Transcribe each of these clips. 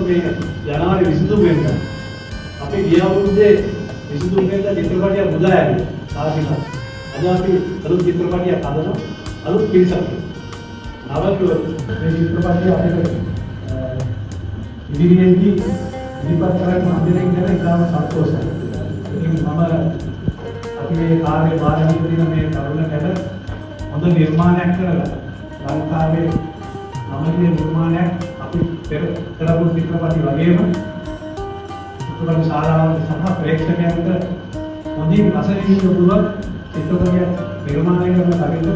මේ ජනවාරි 23 වෙනිදා අපි ගිය අවුරුද්දේ 23 වෙනිදා චිත්‍රපටය මුදා ඇවිත් ආසිකා. අද අපි අලුත් චිත්‍රපටයක් හදනවා. අලුත් පිරිසක්. නවක මේ චිත්‍රපටය අපිට ඉදිරියේදී ඉදිරිපත් කරන්න හම්බෙන්නේ ගැන ඉතාම සතුටුයි. ඉතින් මම අපි මේ කාර්ය භාරයෙන් ඉදිරින මේ තරුණකට හොඳ නිර්මාණයක් කරලා ලංකාවේ සමාජීය නිර්මාණයක් අපි පෙර කරපු චිත්‍රපටි වගේම චිත්‍රපටි ශාලාවල සහ ප්‍රේක්ෂකයන්ට හොඳින් රස විඳින්න පුළුවන් චිත්‍රපටයක් නිර්මාණය කරන කටයුතු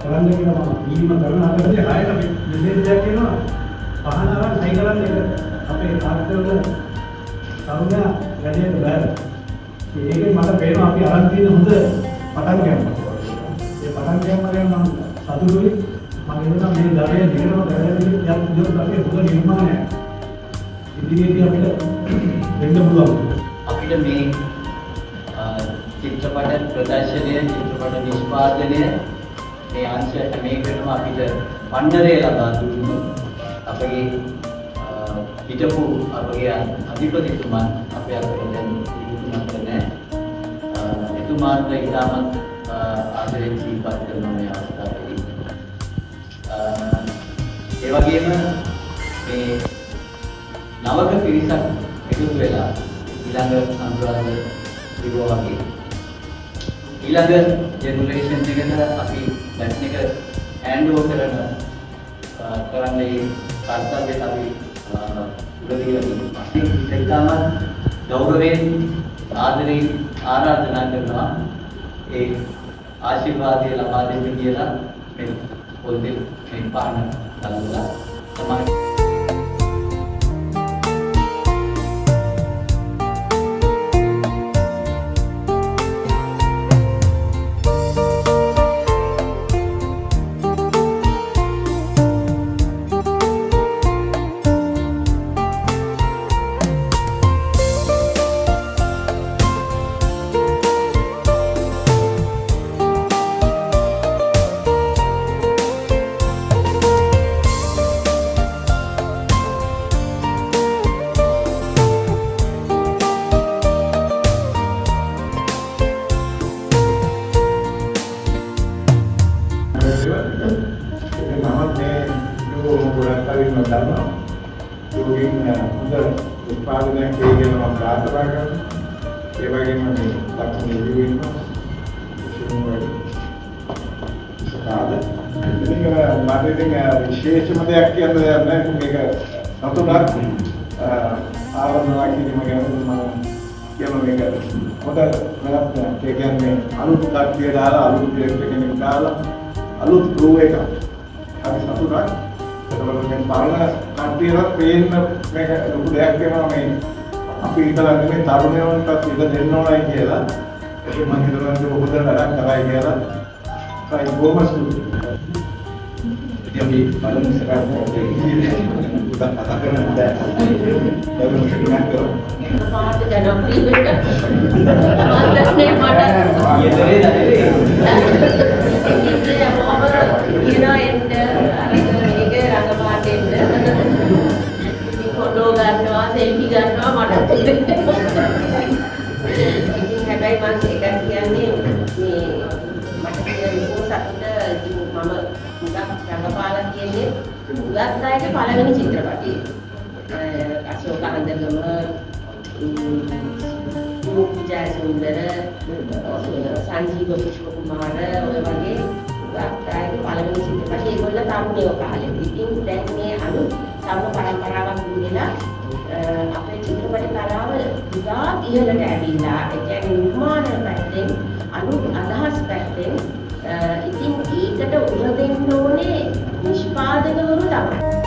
කරන්න කියලා මම දීම කරන අතරදී ආයෙත් අපි විශේෂයක් කියනවා පහන අරන් හයි කරන්න එක අපේ තාත්තවල තරුණයා වැඩේට බෑ. ඒකෙන් මට පේනවා අපි අරන් තියෙන හොඳ පටන් ගන්නවා. ඒ පටන් ගන්න ගැන මම සතුටුයි. මම හිතනවා මේ දරේ දිනන දරේ යම් අපේ හොඳ නිර්මාණයක් ඉදිරියේදී අපිට දෙන්න පුළුවන්. අපිට මේ චිත්‍රපට ප්‍රදර්ශනය, චිත්‍රපට නිෂ්පාදනය මේ අංශයට මේකටම අපිට පණ්ඩරය ලබා දුන්නු අපගේ හිටපු අපගේ අධිපතිතුමන් අපේ අතර දැන් ඉතුමන්ට නැහැ. එතුමාට ඉතාමත් ආදරයෙන් සිහිපත් කරන මේ අවස්ථාවේදී ඒ වගේම මේ නවක පිරිසක් එකතු වෙලා ඊළඟ අනුරාධ දිගෝ වගේ ඊළඟ ජෙනරේෂන් එකට අපි දැන් එක හෑන්ඩ් ඕවර් කරන්නේ කර්තව්‍යයට අපි උදවිය වෙනවා. ඒකම ගෞරවයෙන් ආදරයෙන් ආරාධනා කරනවා ඒ ආශිර්වාදය ලබා දෙන්න කියලා මේ පොතේ මේ පාන කළා තමයි. උත්පාදනයක් කියනවා ප්‍රාර්ථනා කරනවා. ඒ වගේම මේ ලක්ෂණ ඉදිරියෙන්න විශේෂම දෙයක් කියන්න දෙයක් නැහැ. මේක සතුටක් ආරම්භලා කිරීම ගැන මම කියනවා මේක හොඳ වැඩක්. ඒ කියන්නේ අලුත් කට්ටිය දාලා අලුත් ඩිරෙක්ටර් කෙනෙක් දාලා අලුත් ක්‍රූ එකක්. අපි සතුටක්. ඒකවල මේ පරණ කට්ටියට පේන්න මේක ලොකු දෙයක් වෙනවා මේ අපි හිතලා නෙමෙයි තරුණයන්ටත් ඉඩ දෙන්න ඕනයි කියලා. ඒක මම හිතනවා හොඳ වැඩක් කරයි කියලා. ඒ බොහොම ස්තුතියි. ඉතින් අපි බලමු සකස් උදා කතා කරන්න දැන් ඒක පාට ජනප්‍රිය වෙන්න මන්දස්නේ මට ඊතරේ නැතේ ඉතින් මොහොම කියනවා එන්න ඒක රංගපාටෙන්න ඉතින් ෆොටෝ ගන්නවා සෙල්ෆි ගන්නවා මට ඉතින් හැබැයි මම ඒක කියන්නේ මේ මට කියන විකෝසකට ඉතින් මම මුගක් රංගපාලා කියන්නේ මුගක් දායක පළවෙනි චිත්‍රපටයේ අශෝක අන්දගම ජයසුන්දර සංජීව පුෂ්ප කුමාර ඔය වගේ ගායක පළවෙනි චිත්‍රපටය ඒගොල්ලෝ තරුණයෝ කාලේ. ඉතින් දැන් මේ අලුත් තරුණ පරම්පරාවක් දුන්නා අපේ චිත්‍රපට කලාව ගොඩාක් ඉහළට ඇවිල්ලා ඒ කියන්නේ නිර්මාණ පැත්තෙන් අලුත් අදහස් පැත්තෙන් ඉතින් ඒකට උදව් දෙන්න ඕනේ නිෂ්පාදකවරු තමයි.